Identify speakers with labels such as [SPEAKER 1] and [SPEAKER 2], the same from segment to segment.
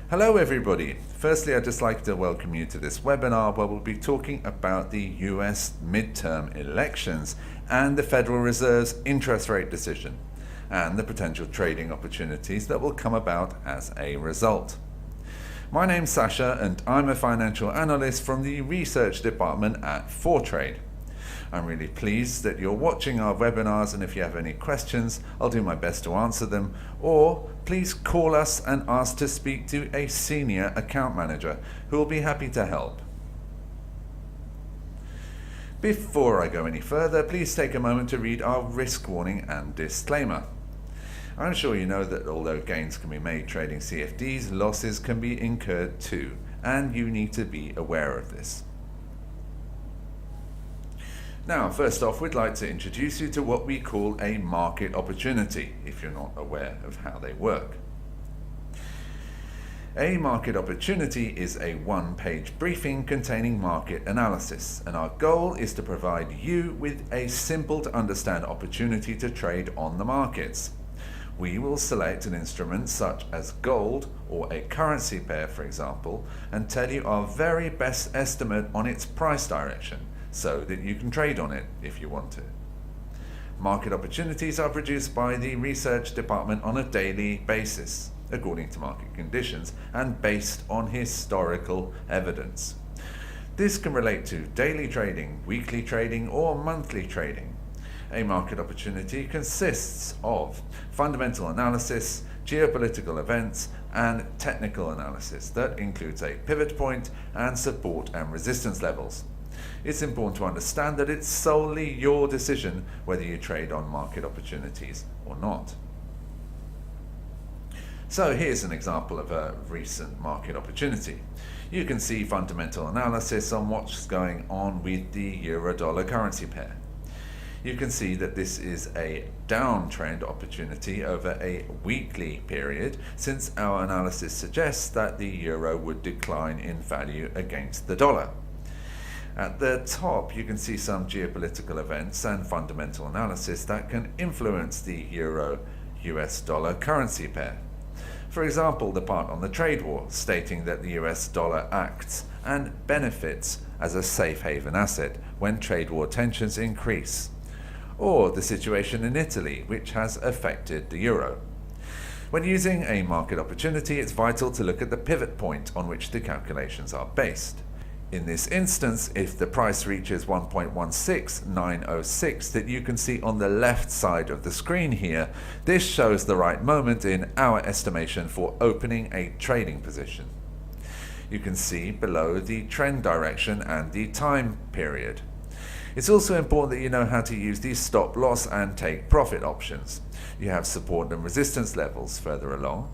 [SPEAKER 1] Hello everybody. Firstly, I'd just like to welcome you to this webinar where we'll be talking about the US midterm elections and the Federal Reserve's interest rate decision and the potential trading opportunities that will come about as a result. My name's Sasha and I'm a financial analyst from the research department at 4Trade. I'm really pleased that you're watching our webinars, and if you have any questions, I'll do my best to answer them, or please call us and ask to speak to a senior account manager who will be happy to help. Before I go any further, please take a moment to read our risk warning and disclaimer. I'm sure you know that although gains can be made trading CFDs, losses can be incurred too, and you need to be aware of this. Now, first off, we'd like to introduce you to what we call a market opportunity, if you're not aware of how they work. A market opportunity is a one-page briefing containing market analysis, and our goal is to provide you with a simple to understand opportunity to trade on the markets. We will select an instrument such as gold or a currency pair, for example, and tell you our very best estimate on its price direction, so that you can trade on it if you want to. Market opportunities are produced by the research department on a daily basis, according to market conditions and based on historical evidence. This can relate to daily trading, weekly trading, or monthly trading. A market opportunity consists of fundamental analysis, geopolitical events, and technical analysis that includes a pivot point and support and resistance levels. It's important to understand that it's solely your decision whether you trade on market opportunities or not. So here's an example of a recent market opportunity. You can see fundamental analysis on what's going on with the euro-dollar currency pair. You can see that this is a downtrend opportunity over a weekly period, since our analysis suggests that the euro would decline in value against the dollar. At the top, you can see some geopolitical events and fundamental analysis that can influence the euro-US dollar currency pair. For example, the part on the trade war, stating that the US dollar acts and benefits as a safe haven asset when trade war tensions increase. Or the situation in Italy, which has affected the euro. When using a market opportunity, it's vital to look at the pivot point on which the calculations are based. In this instance, if the price reaches 1.16906 that you can see on the left side of the screen here, this shows the right moment in our estimation for opening a trading position. You can see below the trend direction and the time period. It's also important that you know how to use these stop loss and take profit options. You have support and resistance levels further along.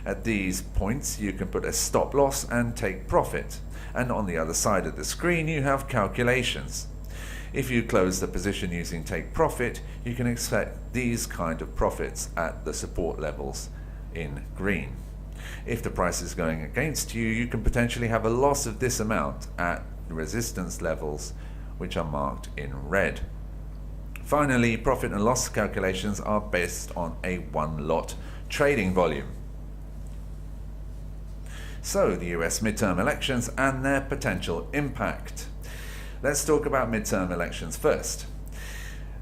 [SPEAKER 1] At these points, you can put a stop loss and take profit. And on the other side of the screen, you have calculations. If you close the position using take profit, you can expect these kind of profits at the support levels in green. If the price is going against you, you can potentially have a loss of this amount at resistance levels, which are marked in red. Finally, profit and loss calculations are based on a one-lot trading volume. So, the US midterm elections and their potential impact. Let's talk about midterm elections first.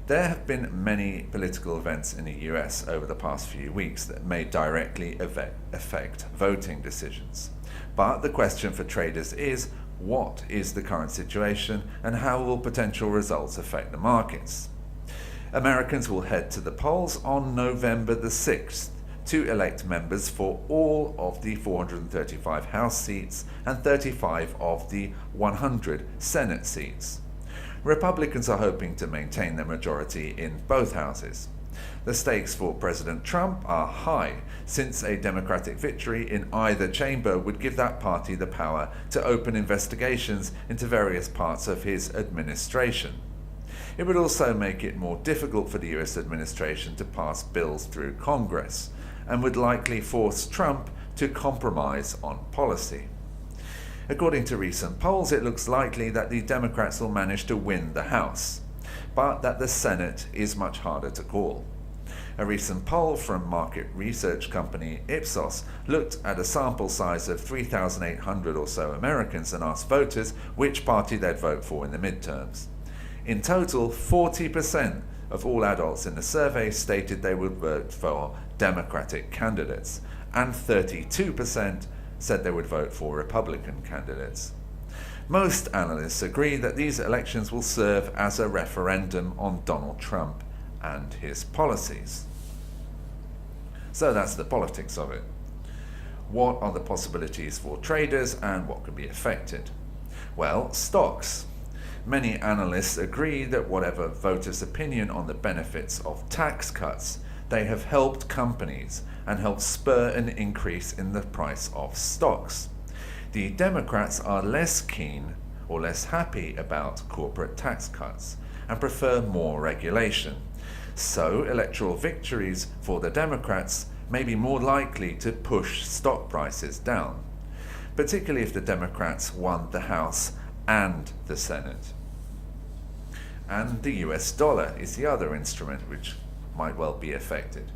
[SPEAKER 1] There have been many political events in the US over the past few weeks that may directly affect voting decisions. But the question for traders is, what is the current situation and how will potential results affect the markets? Americans will head to the polls on November the 6th. To elect members for all of the 435 House seats and 35 of the 100 Senate seats. Republicans are hoping to maintain their majority in both houses. The stakes for President Trump are high, since a Democratic victory in either chamber would give that party the power to open investigations into various parts of his administration. It would also make it more difficult for the US administration to pass bills through Congress, and would likely force Trump to compromise on policy. According to recent polls, it looks likely that the Democrats will manage to win the House, but that the Senate is much harder to call. A recent poll from market research company Ipsos looked at a sample size of 3,800 or so Americans and asked voters which party they'd vote for in the midterms. In total, 40% of all adults in the survey stated they would vote for Democratic candidates, and 32% said they would vote for Republican candidates. Most analysts agree that these elections will serve as a referendum on Donald Trump and his policies. So that's the politics of it. What are the possibilities for traders and what could be affected? Well, stocks. Many analysts agree that whatever voters' opinion on the benefits of tax cuts, they have helped companies and helped spur an increase in the price of stocks. The Democrats are less keen or less happy about corporate tax cuts and prefer more regulation. So electoral victories for the Democrats may be more likely to push stock prices down, particularly if the Democrats won the House and the Senate. And the US dollar is the other instrument which might well be affected.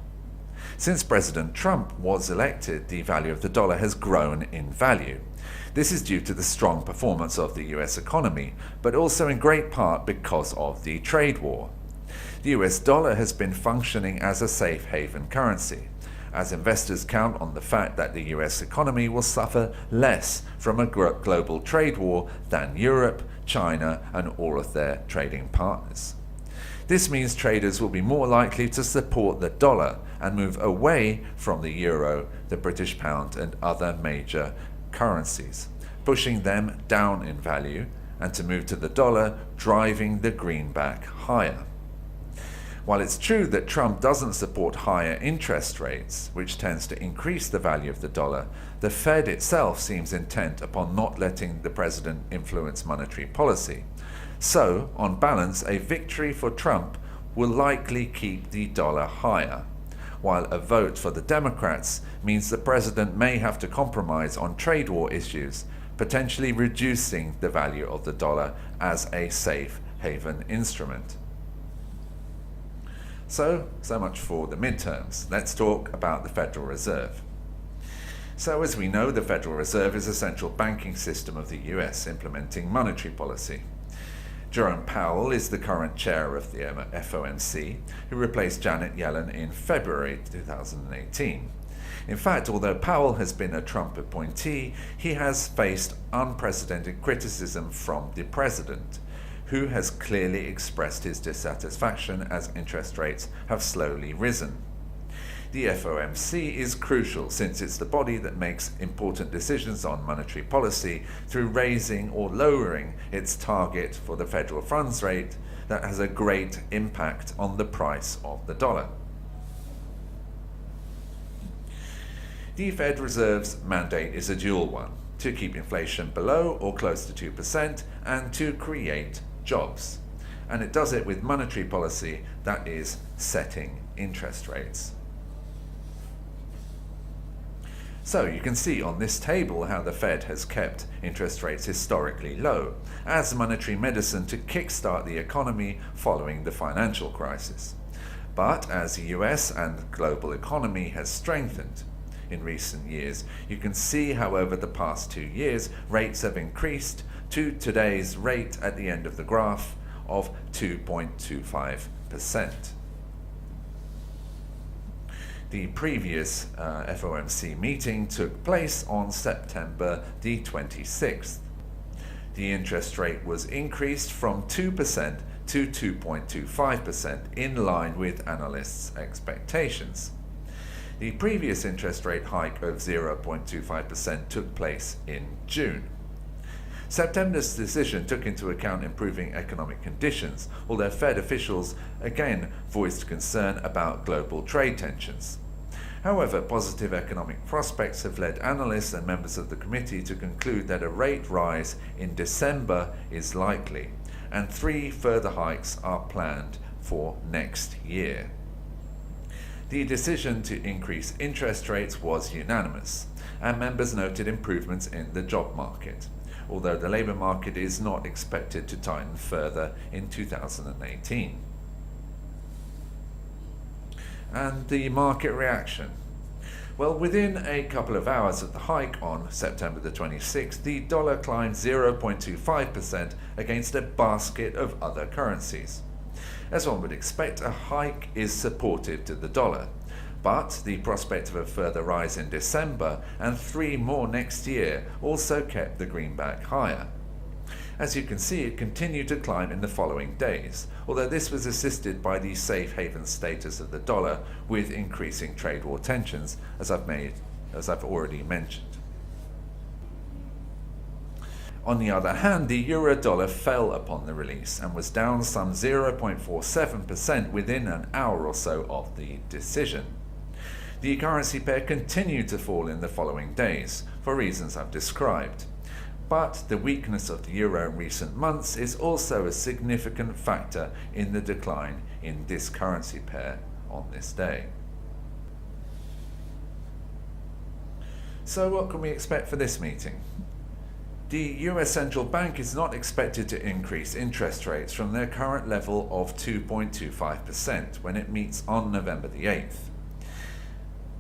[SPEAKER 1] Since President Trump was elected, the value of the dollar has grown in value. This is due to the strong performance of the US economy, but also in great part because of the trade war. The US dollar has been functioning as a safe haven currency, as investors count on the fact that the US economy will suffer less from a global trade war than Europe, China, and all of their trading partners. This means traders will be more likely to support the dollar and move away from the euro, the British pound, and other major currencies, pushing them down in value, and to move to the dollar, driving the greenback higher. While it's true that Trump doesn't support higher interest rates, which tends to increase the value of the dollar, the Fed itself seems intent upon not letting the president influence monetary policy. So, on balance, a victory for Trump will likely keep the dollar higher, while a vote for the Democrats means the president may have to compromise on trade war issues, potentially reducing the value of the dollar as a safe haven instrument. So much for the midterms. Let's talk about the Federal Reserve. So as we know, the Federal Reserve is a central banking system of the US implementing monetary policy. Jerome Powell is the current chair of the FOMC, who replaced Janet Yellen in February 2018. In fact, although Powell has been a Trump appointee, he has faced unprecedented criticism from the president, who has clearly expressed his dissatisfaction as interest rates have slowly risen. The FOMC is crucial since it's the body that makes important decisions on monetary policy through raising or lowering its target for the federal funds rate that has a great impact on the price of the dollar. The Fed Reserve's mandate is a dual one: to keep inflation below or close to 2% and to create jobs. And it does it with monetary policy, that is, setting interest rates. So you can see on this table how the Fed has kept interest rates historically low as monetary medicine to kickstart the economy following the financial crisis. But as the US and global economy has strengthened in recent years, you can see how over the past 2 years rates have increased to today's rate at the end of the graph of 2.25%. The previous FOMC meeting took place on September the 26th. The interest rate was increased from 2% to 2.25% in line with analysts' expectations. The previous interest rate hike of 0.25% took place in June. September's decision took into account improving economic conditions, although Fed officials again voiced concern about global trade tensions. However, positive economic prospects have led analysts and members of the committee to conclude that a rate rise in December is likely, and 3 further hikes are planned for next year. The decision to increase interest rates was unanimous, and members noted improvements in the job market, although the labour market is not expected to tighten further in 2018. And the market reaction? Well, within a couple of hours of the hike on September the 26th, the dollar climbed 0.25% against a basket of other currencies. As one would expect, a hike is supportive to the dollar, but the prospect of a further rise in December and 3 more next year also kept the greenback higher. As you can see, it continued to climb in the following days, although this was assisted by the safe haven status of the dollar with increasing trade war tensions, as I've already mentioned. On the other hand, the euro-dollar fell upon the release and was down some 0.47% within an hour or so of the decision. The currency pair continued to fall in the following days, for reasons I've described. But the weakness of the euro in recent months is also a significant factor in the decline in this currency pair on this day. So what can we expect for this meeting? The US Central Bank is not expected to increase interest rates from their current level of 2.25% when it meets on November the 8th.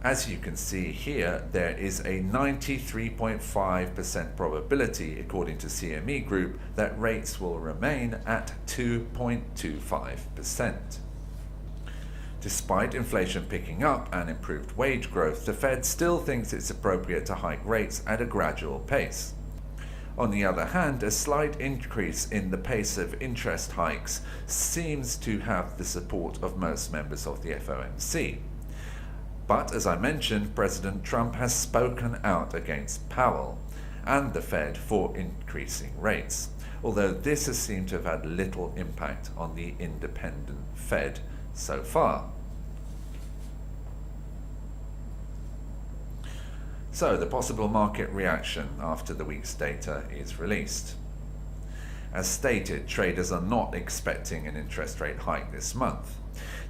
[SPEAKER 1] As you can see here, there is a 93.5% probability, according to CME Group, that rates will remain at 2.25%. Despite inflation picking up and improved wage growth, the Fed still thinks it's appropriate to hike rates at a gradual pace. On the other hand, a slight increase in the pace of interest hikes seems to have the support of most members of the FOMC. But, as I mentioned, President Trump has spoken out against Powell and the Fed for increasing rates, although this has seemed to have had little impact on the independent Fed so far. So, the possible market reaction after the week's data is released. As stated, traders are not expecting an interest rate hike this month.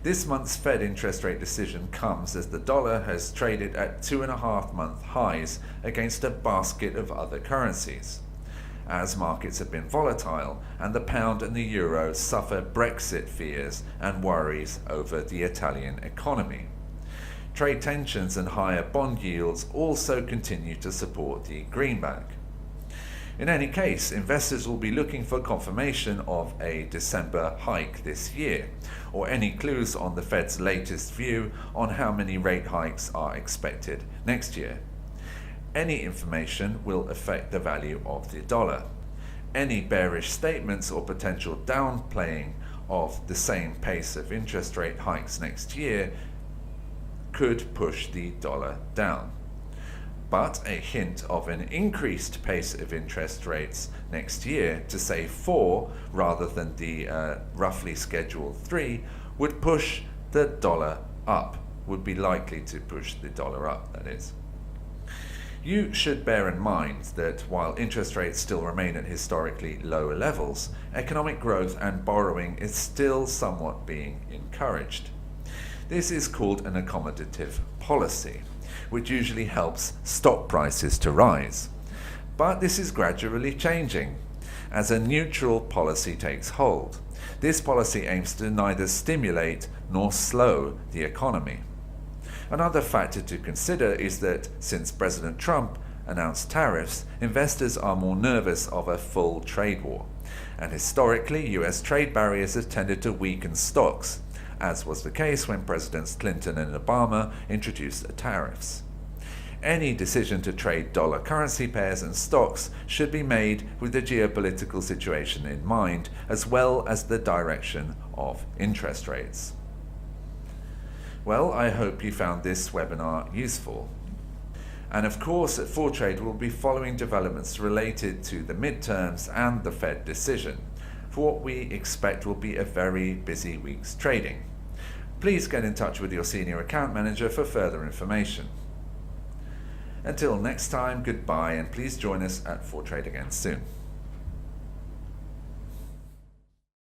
[SPEAKER 1] This month's Fed interest rate decision comes as the dollar has traded at 2.5-month highs against a basket of other currencies, as markets have been volatile and the pound and the euro suffer Brexit fears and worries over the Italian economy. Trade tensions and higher bond yields also continue to support the greenback. In any case, investors will be looking for confirmation of a December hike this year, or any clues on the Fed's latest view on how many rate hikes are expected next year. Any information will affect the value of the dollar. Any bearish statements or potential downplaying of the same pace of interest rate hikes next year could push the dollar down. But a hint of an increased pace of interest rates next year to say 4 rather than the roughly scheduled 3 would push the dollar up, would be likely to push the dollar up, that is. You should bear in mind that while interest rates still remain at historically lower levels, economic growth and borrowing is still somewhat being encouraged. This is called an accommodative policy, which usually helps stock prices to rise. But this is gradually changing as a neutral policy takes hold. This policy aims to neither stimulate nor slow the economy. Another factor to consider is that since President Trump announced tariffs, investors are more nervous of a full trade war. And historically, US trade barriers have tended to weaken stocks, as was the case when Presidents Clinton and Obama introduced the tariffs. Any decision to trade dollar currency pairs and stocks should be made with the geopolitical situation in mind, as well as the direction of interest rates. Well, I hope you found this webinar useful. And of course, at 4Trade we'll be following developments related to the midterms and the Fed decision, for what we expect will be a very busy week's trading. Please get in touch with your senior account manager for further information. Until next time, goodbye, and please join us at 4Trade again soon.